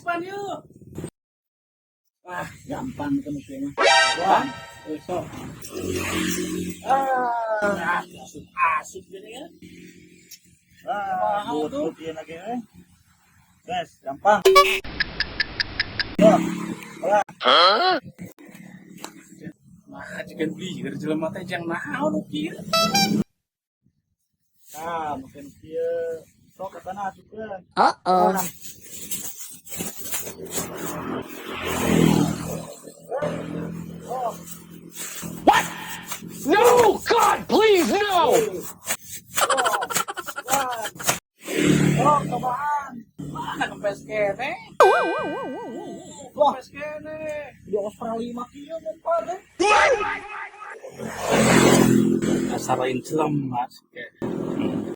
Pan yuk. Ah, gampang itu musuhnya. Wah, besok. Asik gini ya. But lagi Guys, gampang. Yo, Nah, jika beli jelema mata yang naon kieu. nah, mungkin dia sok ke tanah juga. Uh-oh. What? No! God, please, no! Oh, kabahan. Mana kempes kene? Wah, Kempes kene. di Australia mah kieu muka deh. Dasar lain jelema.